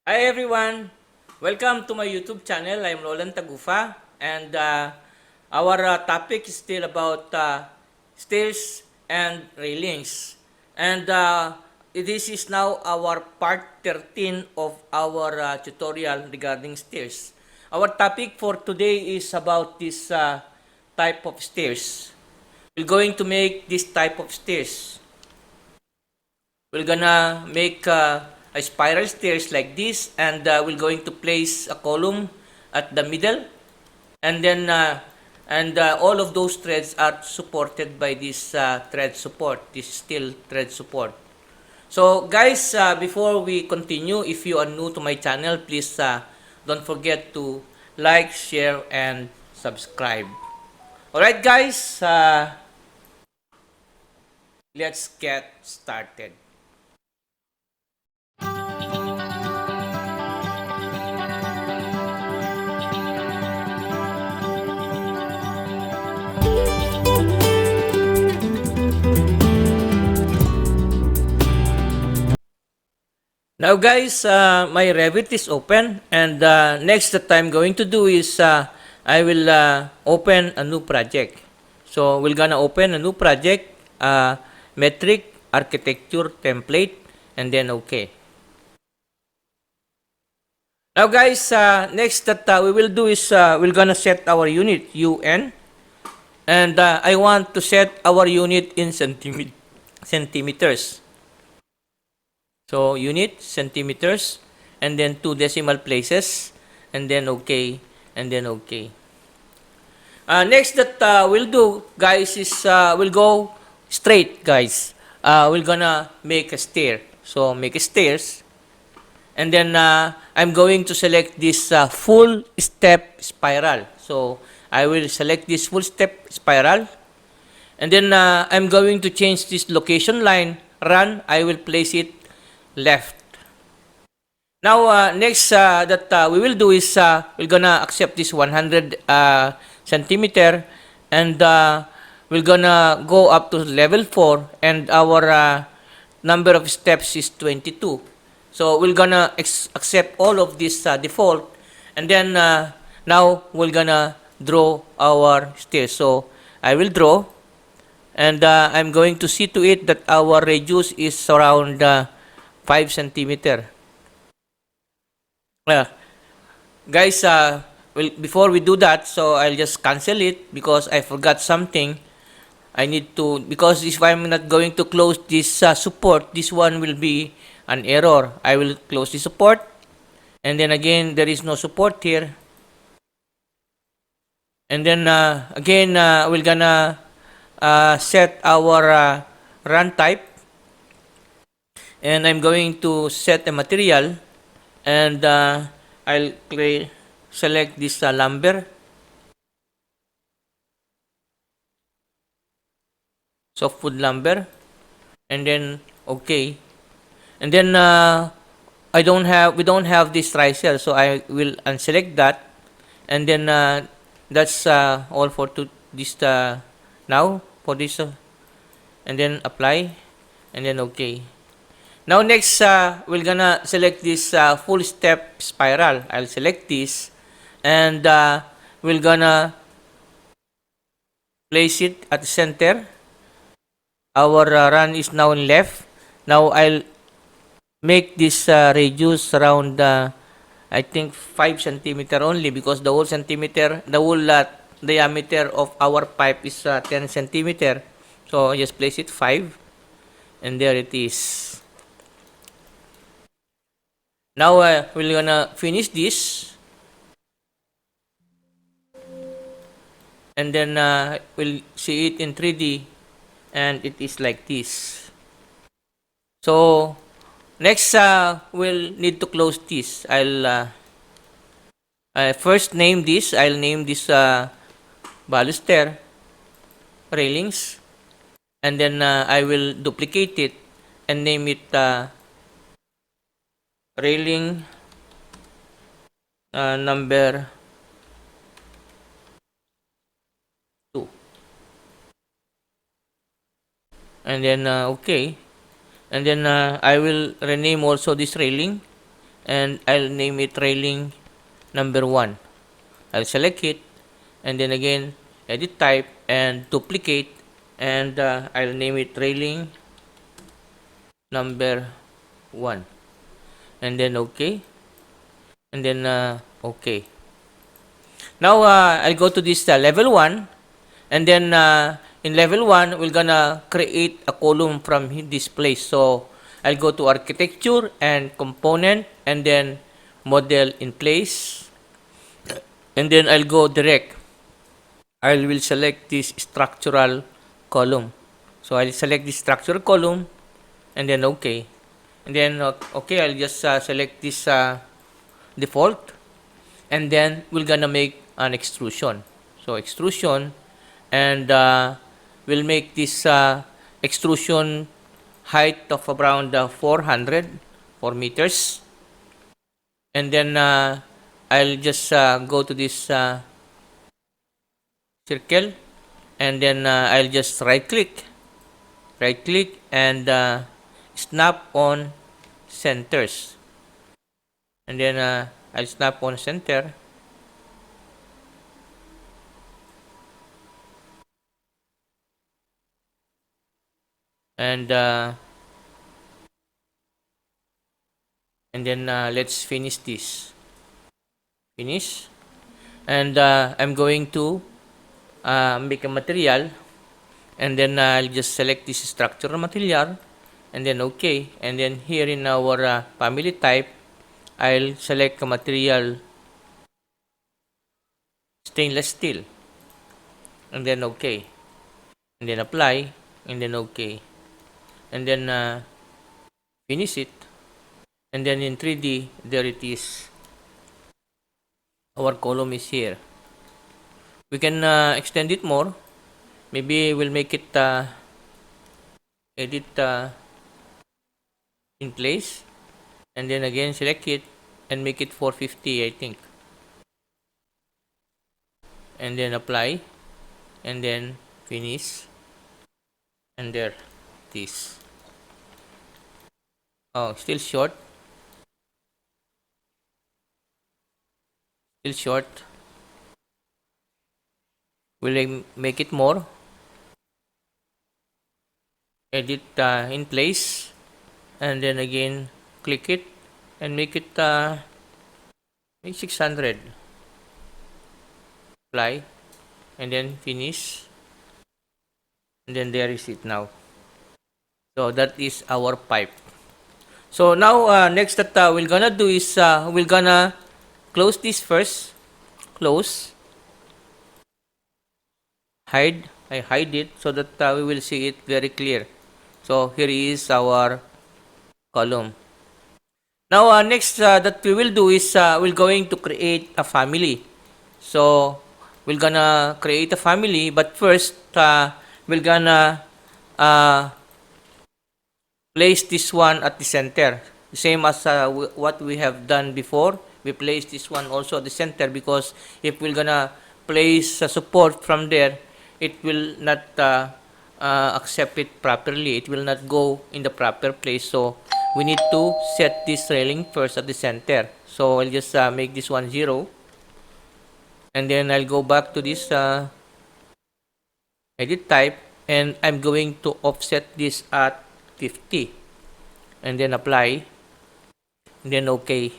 Hi everyone! Welcome to my YouTube channel. I'm Roland Tagufa and our topic is still about stairs and railings. And this is now our part 13 of our tutorial regarding stairs. Our topic for today is about this type of stairs. We're going to make this type of stairs. We're gonna make a spiral stairs like this, and we're going to place a column at the middle, and then all of those threads are supported by this thread support, this steel thread support. So guys, before we continue, if you are new to my channel, please don't forget to like, share, and subscribe. Alright guys, let's get started. Now guys, my Revit is open, and next that I'm going to do is I will open a new project. So we're gonna open a new project, metric architecture template, and then okay. Now guys, next that we will do is we're gonna set our unit UN, and I want to set our unit in centimeters. So unit, centimeters, and then 2 decimal places, and then okay, and then okay. Next that we'll do, guys, is we'll go straight, guys. We're gonna make a stair. So make a stairs, and then I'm going to select this full step spiral. So I will select this full step spiral, and then I'm going to change this location line, run. I will place it left. Now, next that we will do is we're gonna accept this 100 centimeter, and we're gonna go up to level 4, and our number of steps is 22. So we're gonna accept all of this default, and then now we're gonna draw our stairs. So I will draw, and I'm going to see to it that our radius is around 5 centimeter. Guys, well, before we do that, so I'll just cancel it because I forgot something. I need to, because if I'm not going to close this support, this one will be an error. I will close the support, and then again, there is no support here. And then again, we're gonna set our run type, and I'm going to set a material, and I'll select this lumber, softwood lumber, and then okay, and then we don't have this riser, so I will unselect that, and then that's all for this now for this, and then apply, and then okay. Now next, we're gonna select this full step spiral. I'll select this, and we're gonna place it at the center. Our run is now in left. Now I'll make this radius around I think 5 centimeter only, because the whole diameter of our pipe is 10 centimeter. So just place it 5, and there it is. Now we're gonna finish this, and then we'll see it in 3D, and it is like this. So next, we'll need to close this. I'll first name this. I'll name this baluster railings, and then I will duplicate it and name it railing number 2, and then okay, and then I will rename also this railing, and I'll name it railing number 1. I'll select it, and then again edit type and duplicate, and I'll name it railing number 1, and then okay, and then okay. Now I'll go to this level 1, and then in level 1 we're gonna create a column from this place. So I'll go to architecture and component, and then model in place, and then I'll go direct. I will select this structural column. So I'll select this structural column, and then okay, and then okay, I'll just select this default, and then we're gonna make an extrusion. So extrusion, and we'll make this extrusion height of around 4 meters, and then I'll just go to this circle, and then I'll just right click, and snap on centers, and then I'll snap on center, and then let's finish this. Finish, and I'm going to make a material, and then I'll just select this structural material, and then okay, and then here in our family type I'll select a material stainless steel, and then okay, and then apply, and then okay, and then finish it, and then in 3D there it is, our column is here. We can extend it more. Maybe we'll make it edit in place, and then again select it and make it 450, I think, and then apply, and then finish, and there this. Oh, still short, will I make it more, edit in place, and then again click it and make it 600, apply, and then finish, and then there is it now. So that is our pipe. So now next that we're gonna do is we're gonna close this first, close, hide, I hide it so that we will see it very clear. So here is our column. Now next that we will do is we're going to create a family. So we're gonna create a family, but first we're gonna place this one at the center, same as what we have done before. We place this one also at the center, because if we're gonna place support from there, it will not accept it properly, it will not go in the proper place. So we need to set this railing first at the center. So I'll just make this one 0, and then I'll go back to this edit type, and I'm going to offset this at 50, and then apply, and then okay,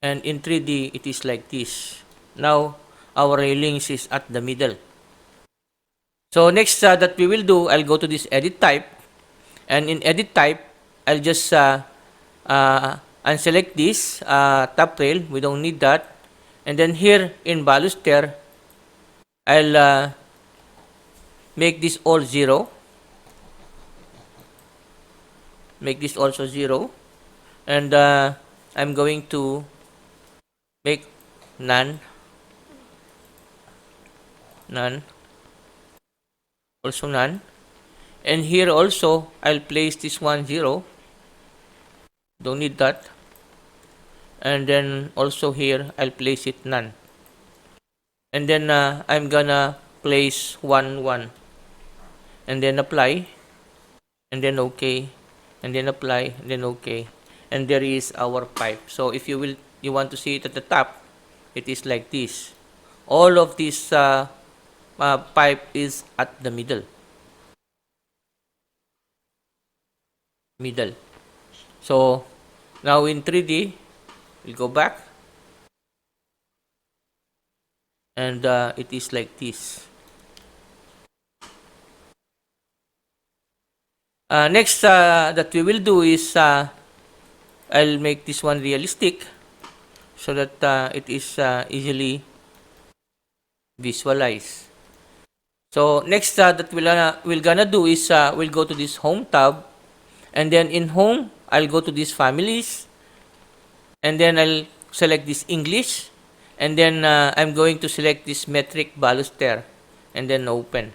and in 3D it is like this. Now our railings is at the middle. So next that we will do, I'll go to this edit type, and in edit type I'll just unselect this top rail, we don't need that, and then here in baluster I'll make this all 0, make this also 0, and I'm going to make none, also none, and here also I'll place this one 0, don't need that, and then also here I'll place it none, and then I'm gonna place 1 1, and then apply, and then okay, and then apply, and then okay, and there is our pipe. So if you want to see it at the top, it is like this. All of this pipe is at the middle. So now in 3D, we'll go back, and it is like this. Next that we will do is I'll make this one realistic so that it is easily visualized. So next that we're gonna do is we'll go to this home tab, and then in home I'll go to this families, and then I'll select this English, and then I'm going to select this metric baluster, and then open.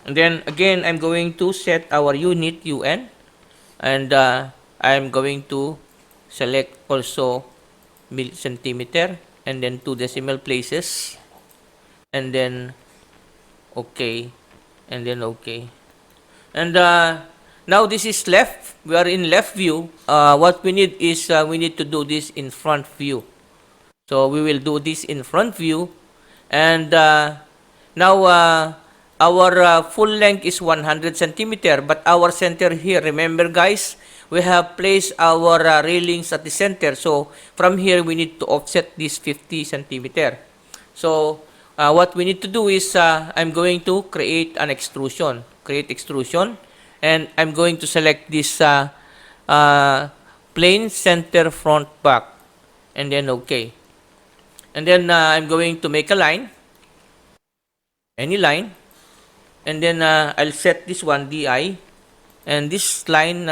And then again I'm going to set our unit UN, and I'm going to select also centimeter, and then 2 decimal places, and then okay, and then okay. And now this is left, we are in left view. What we need is we need to do this in front view. So we will do this in front view, and now our full length is 100 centimeter, but our center here, remember guys, we have placed our railings at the center. So from here we need to offset this 50 centimeter. So what we need to do is I'm going to create an extrusion, and I'm going to select this plane center front back, and then okay. And then I'm going to make a line, any line, and then I'll set this one DI, and this line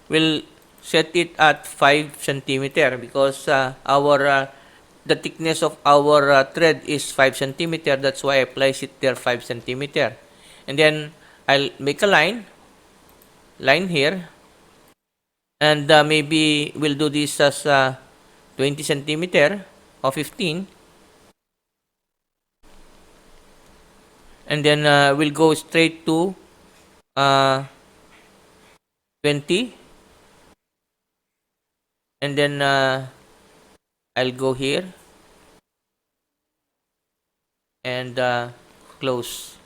will set it at 5 centimeter because our the thickness of our thread is 5 centimeter. That's why I place it there 5 centimeter. And then I'll make a line here, and maybe we'll do this as 20 centimeter or 15, and then we'll go straight to 20, and then I'll go here and close,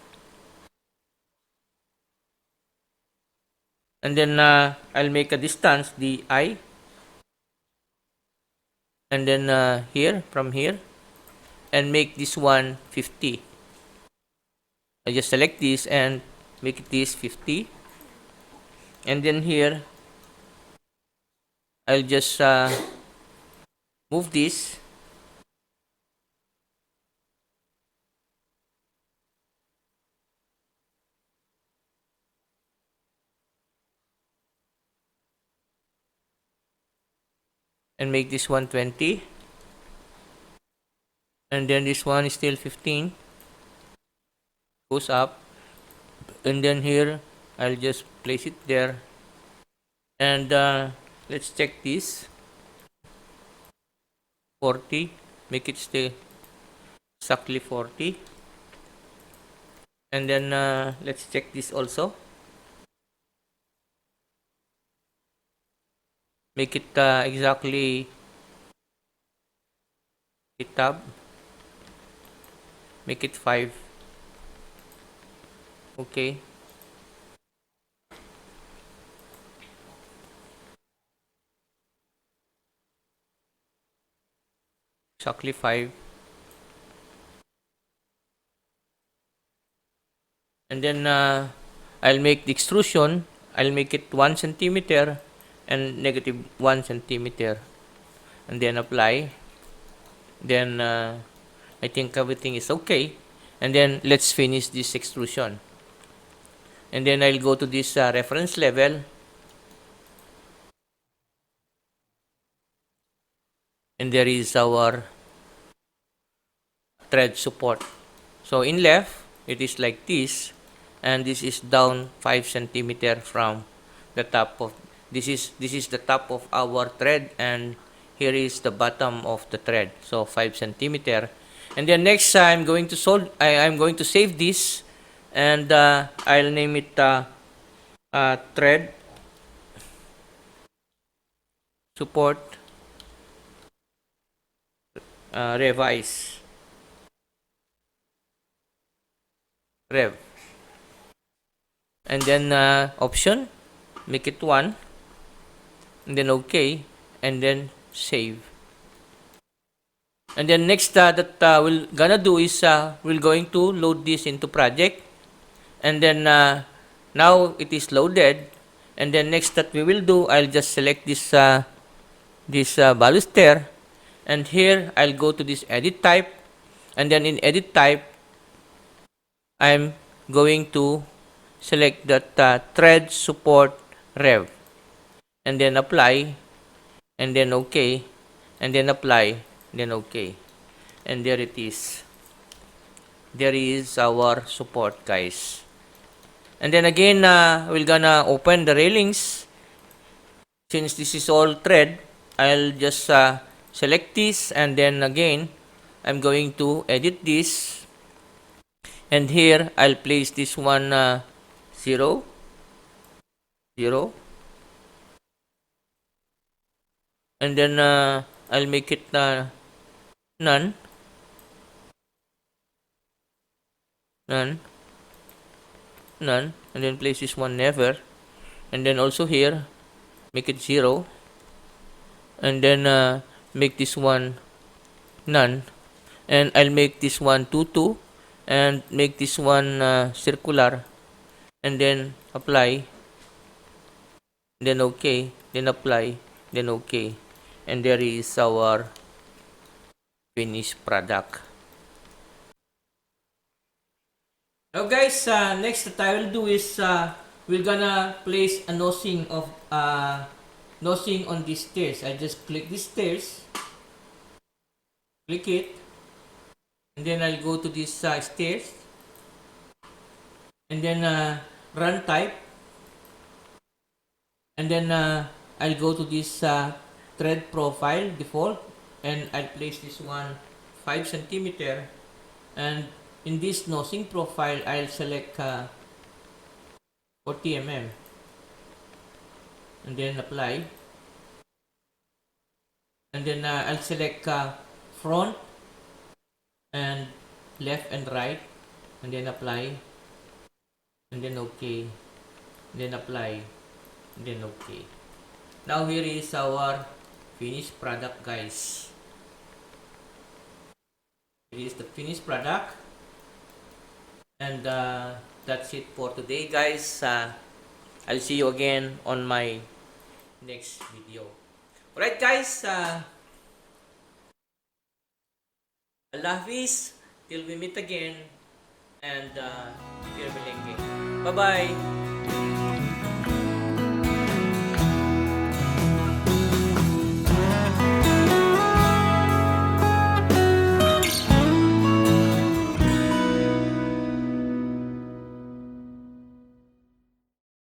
and then I'll make a distance DI, and then here, from here, and make this one 50. I just select this and make it this 50, and then here I'll just move this, and make this one 20, and then this one is still 15, goes up, and then here I'll just place it there, and let's check this 40, make it stay exactly 40, and then let's check this also, make it exactly tab, make it 5, okay, exactly 5, and then I'll make the extrusion, I'll make it 1 centimeter and negative 1 centimeter, and then apply, then I think everything is okay, and then let's finish this extrusion, and then I'll go to this reference level, and there is our thread support. So in left it is like this, and this is down 5 centimeter from the top of this is the top of our thread, and here is the bottom of the thread, so 5 centimeter. And then next I'm going to I'm going to save this, and I'll name it thread support, revise, rev, and then option, make it 1, and then okay, and then save. And then next that we're gonna do is we're going to load this into project, and then now it is loaded. And then next that we will do, I'll just select this baluster, and here I'll go to this edit type, and then in edit type I'm going to select that thread support rev, and then apply, and then okay, and then apply, then okay, and there it is. There is our support, guys. And then again we're gonna open the railings. Since this is all thread, I'll just select this, and then again I'm going to edit this, and here I'll place this one 0 0, and then I'll make it none, none, none, and then place this one never, and then also here make it 0, and then make this one none, and I'll make this one 2 2, and make this one circular, and then apply, then okay, then apply, then okay, and there is our finished product. Now guys, next that I will do is we're gonna place a nosing of nosing on these stairs. I just click these stairs, click it, and then I'll go to this stairs, and then run type, and then I'll go to this thread profile default, and I'll place this one 5 centimeter, and in this nosing profile I'll select 40 mm, and then apply, and then I'll select front and left and right, and then apply, and then okay, and then apply, and then okay. Now here is our finished product, guys. Here is the finished product, and that's it for today, guys. I'll see you again on my next video. Alright, guys, Allah Hafiz, till we meet again, and Bye bye.